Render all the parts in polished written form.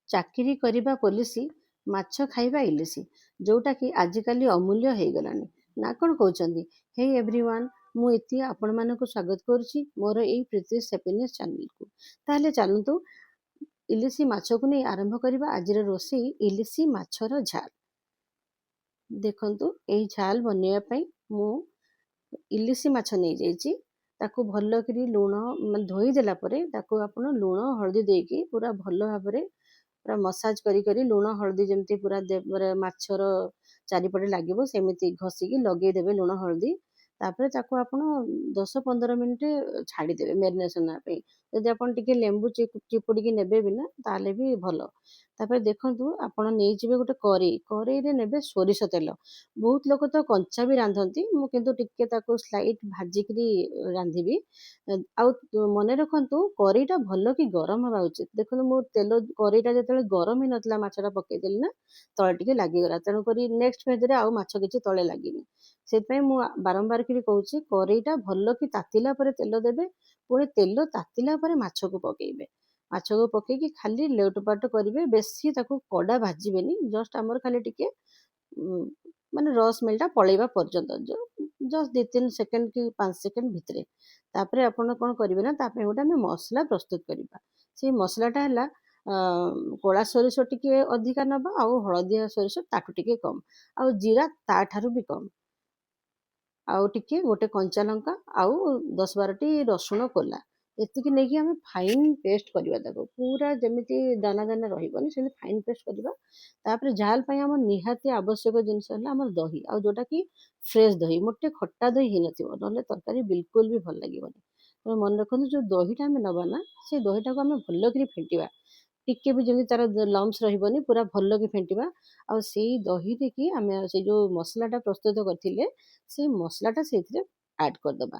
ଚାକିରି କରିବା ପୋଲିସି, ମାଛ ଖାଇବା ଇଲିସି, ଯେଉଁଟାକି ଆଜିକାଲି ଅମୂଲ୍ୟ ହେଇଗଲାଣି ନା କ'ଣ କହୁଛନ୍ତି? ହେଇ ଏଭ୍ରିୱାନ୍, ମୁଁ ଇତି ଆପଣମାନଙ୍କୁ ସ୍ୱାଗତ କରୁଛି ମୋର ଏଇ ପ୍ରିତିଶ୍ ହ୍ୟାପିନେସ୍ ଚ୍ୟାନେଲକୁ। ତାହେଲେ ଚାଲନ୍ତୁ ଇଲିସି ମାଛକୁ ନେଇ ଆରମ୍ଭ କରିବା ଆଜିର ରୋଷେଇ, ଇଲିସି ମାଛର ଝାଲ। ଦେଖନ୍ତୁ, ଏହି ଝାଲ ବନେଇବା ପାଇଁ ମୁଁ ଇଲିସି ମାଛ ନେଇଯାଇଛି। ତାକୁ ଭଲ କରି ଲୁଣ ଧୋଇ ଦେଲା ପରେ ତାକୁ ଆପଣ ଲୁଣ ହଳଦୀ ଦେଇକି ପୁରା ଭଲ ଭାବରେ ପୁରା ମସାଜ କରି ଲୁଣ ହଳଦୀ ଯେମିତି ପୁରା ମାଛର ଚାରିପଟେ ଲାଗିବ ସେମିତି ଘଷିକି ଲଗେଇଦେବେ ଲୁଣ ହଳଦୀ। ତାପରେ ତାକୁ ଆପଣ 10-15 ମିନିଟ୍ ଛାଡ଼ିଦେବେ ମ୍ୟାରିନେସନ୍ ହେବା ପାଇଁ। ଯଦି ଆପଣ ଟିକେ ଲେମ୍ବୁ ଚିପୁଡ଼ିକି ନେବେ ବି ନା ତାହେଲେ ବି ଭଲ। ତାପରେ ଦେଖନ୍ତୁ, ଆପଣ ନେଇଯିବେ ଗୋଟେ କରେଇରେ ନେବେ ସୋରିଷ ତେଲ। ବହୁତ ଲୋକ ତ କଞ୍ଚା ବି ରାନ୍ଧନ୍ତି, ମୁଁ କିନ୍ତୁ ଟିକେ ତାକୁ ସ୍ଲାଇଟ୍ ଭାଜିକିରି ରାନ୍ଧିବି। ଆଉ ମନେ ରଖନ୍ତୁ, କରେଇଟା ଭଲ କି ଗରମ ହେବା ଉଚିତ। ଦେଖନ୍ତୁ, ମୁଁ କରେଇଟା ଯେତେବେଳେ ଗରମ ହେଇନଥିଲା ମାଛଟା ପକେଇଦେଲି ନା ତଳେ ଟିକେ ଲାଗିଗଲା, ତେଣୁକରି ନେକ୍ସଟ ଫେଜ୍ରେ ଆଉ ମାଛ କିଛି ତଳେ ଲାଗିନି। ସେଥିପାଇଁ ମୁଁ ବାରମ୍ବାର କରି କହୁଛି, କରେଇଟା ଭଲ କି ତାତିଲା ପରେ ତେଲ ଦେବେ, ପୁଣି ତେଲ ତାତିଲା ପରେ ମାଛକୁ ପକେଇବେ। ମାଛକୁ ପକେଇକି ଖାଲି ଲେଉଟପାଟ କରିବେ, ବେଶୀ ତାକୁ କଡ଼ା ଭାଜିବେନି, ଜଷ୍ଟ ଆମର ଖାଲି ଟିକେ ମାନେ ର ସ୍ମେଲଟା ପଳେଇବା ପର୍ଯ୍ୟନ୍ତ, ଜଷ୍ଟ 2-3 ସେକେଣ୍ଡ କି 5 ସେକେଣ୍ଡ ଭିତରେ। ତାପରେ ଆପଣ କ'ଣ କରିବେ ନା, ତା ପାଇଁ ଗୋଟେ ଆମେ ମସଲା ପ୍ରସ୍ତୁତ କରିବା। ସେଇ ମସଲାଟା ହେଲା କଳା ସୋରିଷ ଟିକେ ଅଧିକା ନେବା, ଆଉ ହଳଦିଆ ସୋରିଷ ତାଠୁ ଟିକେ କମ୍, ଆଉ ଜିରା ତାଠାରୁ ବି କମ୍, ଆଉ ଟିକେ ଗୋଟେ କଞ୍ଚା ଲଙ୍କା, ଆଉ 10-12ଟି ରସୁଣ କୋଲା, ଏତିକି ନେଇକି ଆମେ ଫାଇନ୍ ପେଷ୍ଟ କରିବା। ତାକୁ ପୁରା ଯେମିତି ଦାନା ଦାନା ରହିବନି ସେମିତି ଫାଇନ୍ ପେଷ୍ଟ କରିବା। ତାପରେ ଝାଲ ପାଇଁ ଆମର ନିହାତି ଆବଶ୍ୟକ ଜିନିଷ ହେଲା ଆମର ଦହି, ଆଉ ଯେଉଁଟାକି ଫ୍ରେଶ୍ ଦହି, ମୋଟେ ଖଟା ଦହି ହେଇନଥିବ, ନହେଲେ ତରକାରୀ ବିଲକୁଲ ବି ଭଲ ଲାଗିବନି। ତେଣୁ ମନେ ରଖନ୍ତୁ, ଯେଉଁ ଦହିଟା ଆମେ ନେବା ନା, ସେ ଦହିଟାକୁ ଆମେ ଭଲକରି ଫେଣ୍ଟିବା, ଟିକେ ବି ଯେମିତି ତାର ଲମ୍ସ ରହିବନି, ପୁରା ଭଲକି ଫେଣ୍ଟିବା। ଆଉ ସେଇ ଦହିରେ କି ଆମେ ସେଇ ଯେଉଁ ମସଲାଟା ପ୍ରସ୍ତୁତ କରିଥିଲେ ସେଇ ମସଲାଟା ସେଇଥିରେ ଆଡ଼୍ କରିଦେବା।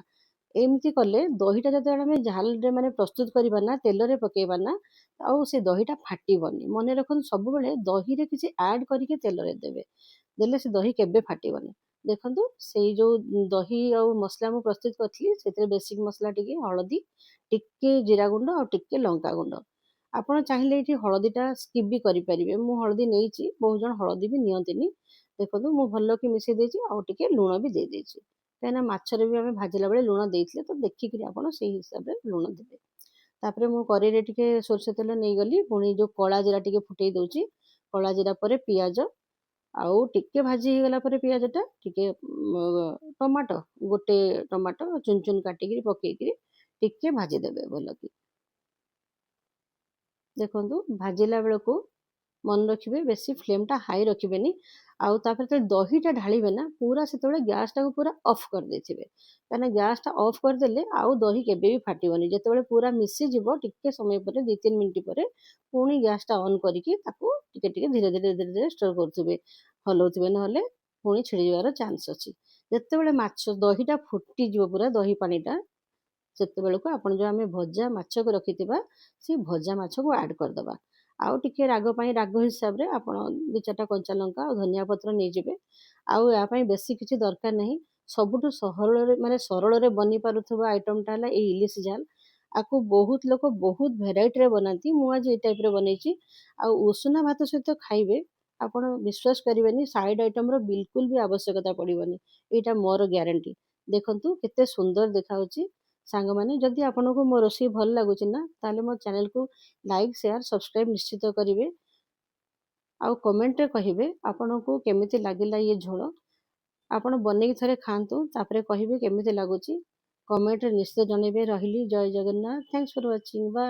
ଏମିତି କଲେ ଦହିଟା ଯେତେବେଳେ ଆମେ ଝାଲରେ ମାନେ ପ୍ରସ୍ତୁତ କରିବା ନା, ତେଲରେ ପକେଇବା ନା, ଆଉ ସେ ଦହିଟା ଫାଟିବନି। ମନେ ରଖନ୍ତୁ, ସବୁବେଳେ ଦହିରେ କିଛି ଆଡ଼୍ କରିକି ତେଲରେ ଦେଲେ ସେ ଦହି କେବେ ଫାଟିବନି। ଦେଖନ୍ତୁ, ସେଇ ଯେଉଁ ଦହି ଆଉ ମସଲା ମୁଁ ପ୍ରସ୍ତୁତ କରିଥିଲି ସେଥିରେ ବେସିକ୍ ମସଲା ଟିକେ ହଳଦୀ, ଟିକେ ଜିରା ଗୁଣ୍ଡ, ଆଉ ଟିକେ ଲଙ୍କା ଗୁଣ୍ଡ। ଆପଣ ଚାହିଁଲେ ଏଇଠି ହଳଦୀଟା ସ୍କିପ୍ ବି କରିପାରିବେ, ମୁଁ ହଳଦୀ ନେଇଛି, ବହୁତ ଜଣ ହଳଦୀ ବି ନିଅନ୍ତିନି। ଦେଖନ୍ତୁ, ମୁଁ ଭଲକି ମିଶାଇ ଦେଇଛି, ଆଉ ଟିକେ ଲୁଣ ବି ଦେଇଦେଇଛି, କାହିଁକିନା ମାଛରେ ବି ଆମେ ଭାଜିଲା ବେଳେ ଲୁଣ ଦେଇଥିଲେ, ତ ଦେଖିକିରି ଆପଣ ସେଇ ହିସାବରେ ଲୁଣ ଦେବେ। ତାପରେ ମୁଁ କରେଇରେ ଟିକେ ସୋରିଷ ତେଲ ନେଇଗଲି, ପୁଣି ଯେଉଁ କଳା ଜିରା ଟିକେ ଫୁଟେଇ ଦେଉଛି। କଳା ଜିରା ପରେ ପିଆଜ, ଆଉ ଟିକେ ଭାଜି ହେଇଗଲା ପରେ ପିଆଜଟା ଟିକେ ଗୋଟେ ଟମାଟୋ ଚୁନ ଚୁନ କାଟିକିରି ପକେଇକିରି ଟିକେ ଭାଜିଦେବେ ଭଲକି। ଦେଖନ୍ତୁ, ଭାଜିଲା ବେଳକୁ ମନେ ରଖିବେ ବେଶୀ ଫ୍ଲେମ୍ଟା ହାଇ ରଖିବେନି। ଆଉ ତାପରେ ଯେତେବେଳେ ଦହିଟା ଢାଳିବେ ନା, ପୁରା ସେତେବେଳେ ଗ୍ୟାସ୍ଟାକୁ ପୁରା ଅଫ୍ କରିଦେଇଥିବେ, କାହିଁକିନା ଗ୍ୟାସ୍ଟା ଅଫ୍ କରିଦେଲେ ଆଉ ଦହି କେବେ ବି ଫାଟିବନି। ଯେତେବେଳେ ପୁରା ମିଶିଯିବ, ଟିକେ ସମୟ ପରେ 2-3 ମିନିଟ୍ ପରେ ପୁଣି ଗ୍ୟାସ୍ଟା ଅନ୍ କରିକି ତାକୁ ଟିକେ ଟିକେ ଧୀରେ ଧୀରେ ଷ୍ଟର୍ କରୁଥିବେ, ହଲଉଥିବେ, ନହେଲେ ପୁଣି ଛିଡ଼ିଯିବାର ଚାନ୍ସ ଅଛି। ଯେତେବେଳେ ଦହିଟା ଫୁଟିଯିବ, ପୁରା ଦହି ପାଣିଟା, ସେତେବେଳକୁ ଆପଣ ଯେଉଁ ଆମେ ଭଜା ମାଛକୁ ରଖିଥିବା ସେ ଭଜା ମାଛକୁ ଆଡ଼୍ କରିଦେବା। ଆଉ ଟିକେ ରାଗ ପାଇଁ, ରାଗ ହିସାବରେ ଆପଣ 2-4ଟା କଞ୍ଚା ଲଙ୍କା ଆଉ ଧନିଆ ପତ୍ର ନେଇଯିବେ। ଆଉ ୟା ପାଇଁ ବେଶୀ କିଛି ଦରକାର ନାହିଁ। ସବୁଠୁ ସରଳରେ ବନି ପାରୁଥିବା ଆଇଟମ୍ଟା ହେଲା ଏଇ ଇଲିସି ଝାଲ। ଆକୁ ବହୁତ ଲୋକ ବହୁତ ଭେରାଇଟିରେ ବନାନ୍ତି, ମୁଁ ଆଜି ଏଇ ଟାଇପ୍ରେ ବନେଇଛି। ଆଉ ଉଷୁନା ଭାତ ସହିତ ଖାଇବେ, ଆପଣ ବିଶ୍ୱାସ କରିବେନି, ସାଇଡ଼୍ ଆଇଟମ୍ର ବିଲକୁଲ ବି ଆବଶ୍ୟକତା ପଡ଼ିବନି। ଏଇଟା ମୋର ଗ୍ୟାରେଣ୍ଟି। ଦେଖନ୍ତୁ କେତେ ସୁନ୍ଦର ଦେଖାହେଉଛି। ସାଙ୍ଗମାନେ, ଯଦି ଆପଣଙ୍କୁ ମୋ ରୋଷେଇ ଭଲ ଲାଗୁଛି ନା, ତାହେଲେ ମୋ ଚ୍ୟାନେଲକୁ ଲାଇକ୍, ସେୟାର, ସବସ୍କ୍ରାଇବ୍ ନିଶ୍ଚିତ କରିବେ। ଆଉ କମେଣ୍ଟରେ କହିବେ ଆପଣଙ୍କୁ କେମିତି ଲାଗିଲା ଇଏ ଝୋଳ। ଆପଣ ବନେଇକି ଥରେ ଖାଆନ୍ତୁ, ତାପରେ କହିବେ କେମିତି ଲାଗୁଛି। କମେଣ୍ଟରେ ନିଶ୍ଚିତ ଜଣେଇବେ। ରହିଲି, ଜୟ Jagannath, thanks for watching, bye.